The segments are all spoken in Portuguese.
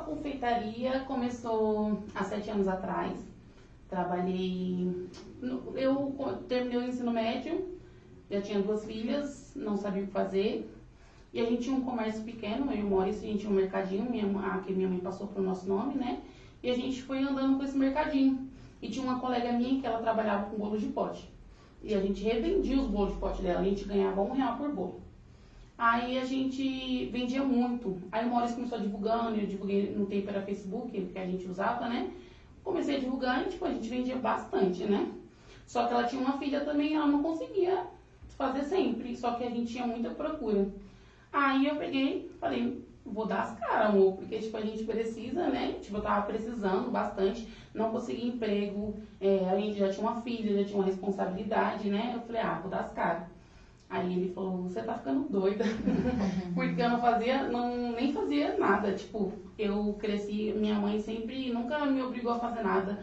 confeitaria começou há 7 anos atrás. Eu terminei o ensino médio, já tinha 2 filhas, não sabia o que fazer. E a gente tinha um comércio pequeno, eu e o Maurício, a gente tinha um mercadinho, que minha mãe passou pro nosso nome, né? E a gente foi andando com esse mercadinho. E tinha uma colega minha que ela trabalhava com bolo de pote. E a gente revendia os bolos de pote dela, a gente ganhava R$1 por bolo. Aí a gente vendia muito. Aí o Maurício começou divulgando, eu divulguei, no tempo era Facebook, que a gente usava, né? Comecei a divulgar e a gente vendia bastante, né? Só que ela tinha uma filha também, ela não conseguia fazer sempre, só que a gente tinha muita procura. Aí eu peguei, falei, vou dar as caras, amor, porque a gente precisa, né? Eu tava precisando bastante, não consegui emprego, a gente já tinha uma filha, já tinha uma responsabilidade, né? Eu falei, vou dar as caras. Aí ele falou, você tá ficando doida, porque eu nem fazia nada, eu cresci, minha mãe sempre, nunca me obrigou a fazer nada,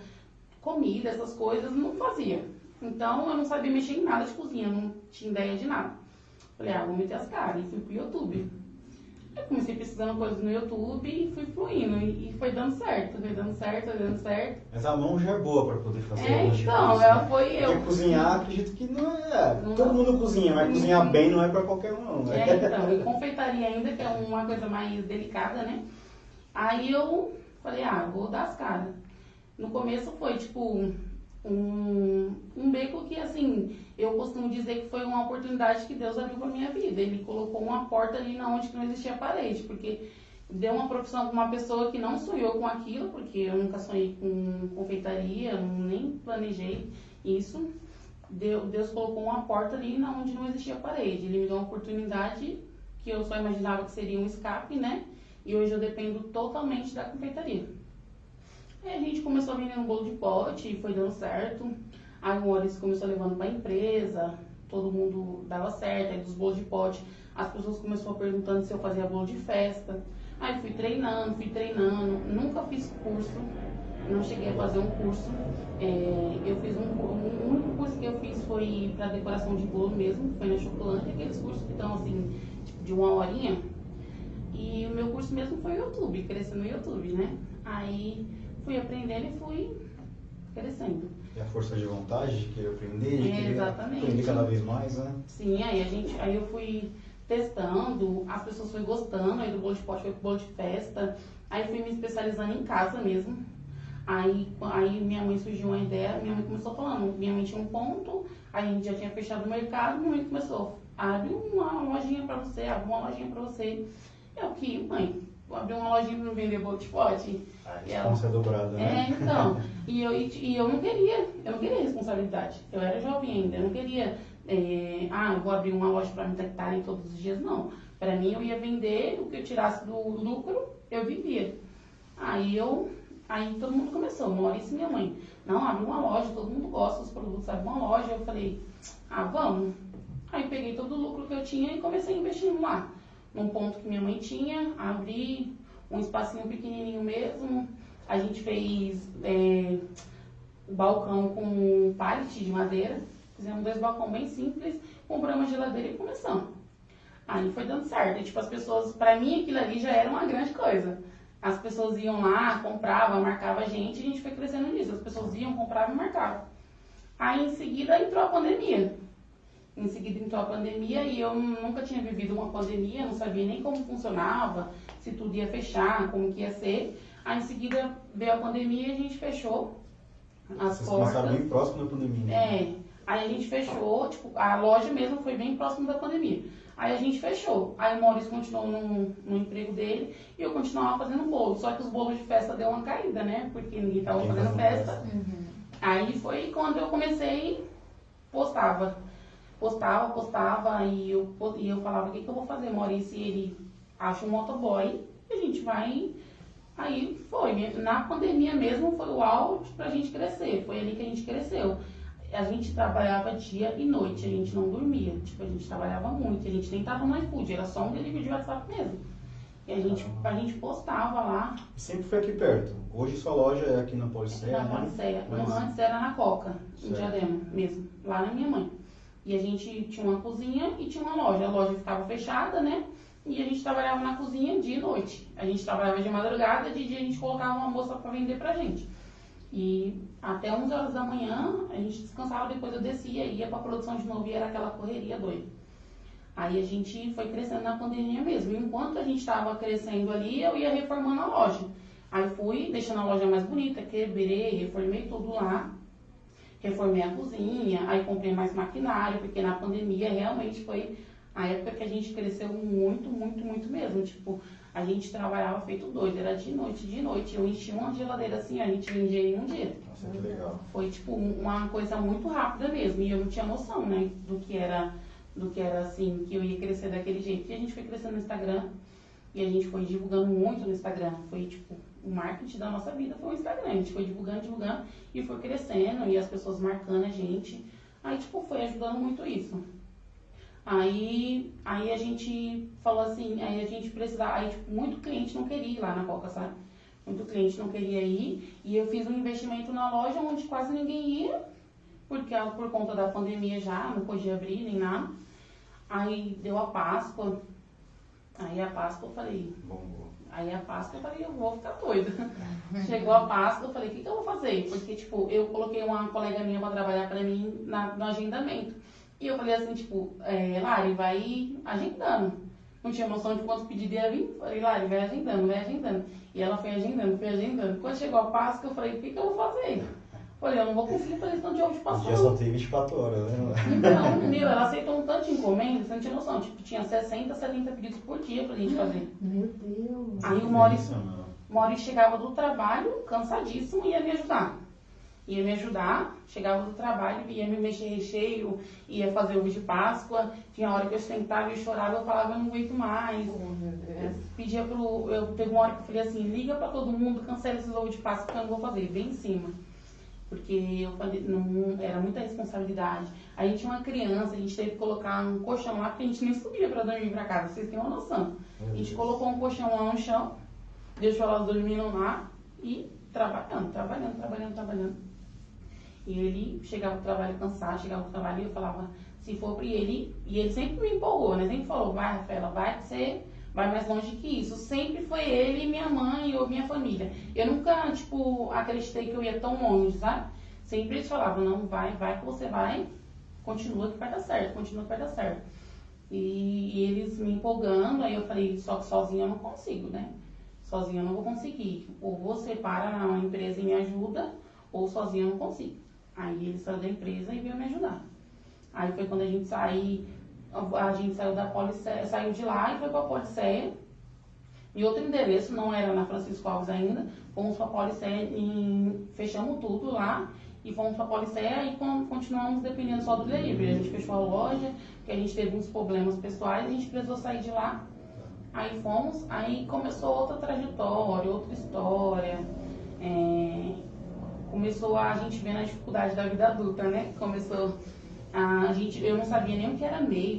comida, essas coisas, não fazia. Então eu não sabia mexer em nada de cozinha, não tinha ideia de nada. Falei, vou meter as caras, e fui pro YouTube. Eu comecei pesquisando coisas no YouTube e fui fluindo, e foi dando certo, foi dando certo. Mas a mão já é boa para poder fazer. Então, ela foi eu. Porque cozinhar, acredito que não é. Todo mundo cozinha, mas cozinhar bem não é para qualquer um, não. Então, e confeitaria ainda, que é uma coisa mais delicada, né? Aí eu falei, vou dar as caras. No começo foi um beco que, assim, eu costumo dizer que foi uma oportunidade que Deus abriu pra minha vida. Ele colocou uma porta ali na onde não existia parede, porque deu uma profissão pra uma pessoa que não sonhou com aquilo, porque eu nunca sonhei com confeitaria, nem planejei isso. Deus colocou uma porta ali na onde não existia parede. Ele me deu uma oportunidade que eu só imaginava que seria um escape, né? E hoje eu dependo totalmente da confeitaria. Aí a gente começou vendendo bolo de pote e foi dando certo. Aí o Maurício começou levando pra empresa, todo mundo dava certo. Aí dos bolos de pote, as pessoas começaram perguntando se eu fazia bolo de festa. Aí fui treinando. Nunca fiz curso, não cheguei a fazer um curso. Eu fiz o único curso que eu fiz foi pra decoração de bolo mesmo, foi na Chocolândia, aqueles cursos que estão assim, de 1 horinha. E o meu curso mesmo foi o YouTube, cresci no YouTube, né? Aí fui aprendendo e fui crescendo. E a força de vontade de querer aprender, de querer aprender cada vez mais, né? Sim, aí eu fui testando, as pessoas foram gostando, aí do bolo de pote foi pro bolo de festa, aí fui me especializando em casa mesmo. Aí minha mãe surgiu uma ideia, minha mãe começou falando, minha mãe tinha um ponto, aí a gente já tinha fechado o mercado, minha mãe começou, abre uma lojinha pra você, Eu que, mãe, vou abrir uma lojinha pra não vender bolo de pote? A responsa é dobrada, né? Então, e eu não queria responsabilidade. Eu era jovem ainda, eu não queria, eu vou abrir uma loja pra me tratarem todos os dias, não. Pra mim, eu ia vender, o que eu tirasse do lucro, eu vendia. Aí todo mundo começou, Maurício e minha mãe. Não, abre uma loja, todo mundo gosta dos produtos, abre uma loja. Eu falei, vamos. Aí peguei todo o lucro que eu tinha e comecei a investir lá. Num ponto que minha mãe tinha, abri um espacinho pequenininho mesmo. A gente fez o balcão com pallet de madeira. Fizemos 2 balcões bem simples, compramos uma geladeira e começamos. Aí foi dando certo. E, as pessoas, pra mim aquilo ali já era uma grande coisa. As pessoas iam lá, compravam, marcavam a gente foi crescendo nisso. As pessoas iam, compravam e marcavam. Aí em seguida entrou a pandemia. E eu nunca tinha vivido uma pandemia, não sabia nem como funcionava, se tudo ia fechar, como que ia ser. Aí em seguida veio a pandemia e a gente fechou as Vocês portas. começaram bem próximo da pandemia. Aí a gente fechou, a loja mesmo foi bem próximo da pandemia. Aí a gente fechou. Aí o Maurício continuou no emprego dele e eu continuava fazendo bolo. Só que os bolos de festa deu uma caída, né? Porque ninguém estava fazendo festa. Aí foi quando eu comecei, postava e eu falava, o que eu vou fazer, Maurício? E ele acha um motoboy e a gente vai. Aí foi, na pandemia mesmo foi o auge pra gente crescer, foi ali que a gente cresceu. A gente trabalhava dia e noite, a gente não dormia, a gente trabalhava muito, a gente nem tava no iFood, era só um delivery de WhatsApp mesmo. E a gente postava lá. E sempre foi aqui perto? Hoje sua loja é aqui na Pauliceia, Na Pauliceia, antes era na Coca, em Diadema mesmo, lá na minha mãe. E a gente tinha uma cozinha e tinha uma loja. A loja ficava fechada, né? e a gente trabalhava na cozinha dia e noite. A gente trabalhava de madrugada, de dia a gente colocava uma moça para vender pra gente. E até 11 horas da manhã a gente descansava, depois eu descia, ia pra produção de novo e era aquela correria doida. Aí a gente foi crescendo na pandemia mesmo. E enquanto a gente estava crescendo ali, eu ia reformando a loja. Aí fui deixando a loja mais bonita, quebrei, reformei tudo lá. Reformei a cozinha, aí comprei mais maquinário, porque na pandemia realmente foi a época que a gente cresceu muito, muito, muito mesmo. Tipo, a gente trabalhava feito doido, era de noite, de noite. Eu enchia uma geladeira assim, a gente vendia em um dia. Nossa, que legal. Foi tipo uma coisa muito rápida mesmo. E eu não tinha noção, né, do que era assim, que eu ia crescer daquele jeito. E a gente foi crescendo no Instagram, e a gente foi divulgando muito no Instagram. Foi tipo, o marketing da nossa vida foi o Instagram. A gente foi divulgando, e foi crescendo, e as pessoas marcando a gente. Aí, tipo, foi ajudando muito isso. Aí a gente falou assim, aí a gente precisava, aí tipo, muito cliente não queria ir lá na Coca, sabe? Muito cliente não queria ir, e eu fiz um investimento na loja onde quase ninguém ia, porque por conta da pandemia já, não podia abrir nem nada. Aí deu a Páscoa, aí a Páscoa eu falei, eu vou ficar doida. Chegou a Páscoa, eu falei, o que eu vou fazer? Porque, tipo, eu coloquei uma colega minha pra trabalhar pra mim no agendamento. E eu falei assim, tipo, Lari, vai agendando. Não tinha noção de quantos pedidos ia vir. Falei, Lari, vai agendando, vai agendando. E ela foi agendando, foi agendando. Quando chegou a Páscoa, eu falei, o que eu vou fazer? Falei, eu não vou conseguir fazer isso no dia de Páscoa. O dia só tem 24 horas, né? Então, meu, ela aceitou um tanto de encomenda, você não tinha noção. Tipo, tinha 60, 70 pedidos por dia pra gente fazer. Meu Deus. Aí o Maurício chegava do trabalho, cansadíssimo, e ia me ajudar. Ia me ajudar, chegava do trabalho, ia me mexer recheio, ia fazer ovo de Páscoa. Tinha hora que eu sentava e chorava, eu falava, eu não aguento mais. Teve uma hora que eu falei assim, liga pra todo mundo, cancela esses ovos de Páscoa que eu não vou fazer, bem em cima. Porque eu falei, não, era muita responsabilidade. A gente tinha uma criança, a gente teve que colocar um colchão lá, porque a gente nem subia pra dormir pra casa, vocês têm uma noção. A gente colocou um colchão lá no chão, deixou elas dormindo lá e trabalhando. E ele chegava do trabalho cansado, chegava do trabalho e eu falava, se for pra ele, e ele sempre me empolgou, né? Sempre falou, vai, Rafaela, vai mais longe que isso. Sempre foi ele e minha mãe ou minha família. Eu nunca, tipo, acreditei que eu ia tão longe, sabe? Sempre eles falavam, não, vai que você vai, continua que vai dar certo. E eles me empolgando, aí eu falei, só que sozinha eu não consigo, né? Sozinha eu não vou conseguir. Ou você para na empresa e me ajuda, ou sozinha eu não consigo. Aí ele saiu da empresa e veio me ajudar. Aí foi quando a gente saiu da Policéia, saiu de lá e foi pra Policéia. Em outro endereço, não era na Francisco Alves ainda, fomos pra Policéia e fechamos tudo lá. E fomos pra Policéia e continuamos dependendo só do delivery. A gente fechou a loja, porque a gente teve uns problemas pessoais, a gente precisou sair de lá. Aí fomos, aí começou outra trajetória, outra história. Começou a gente ver na dificuldade da vida adulta, né? Eu não sabia nem o que era MEI.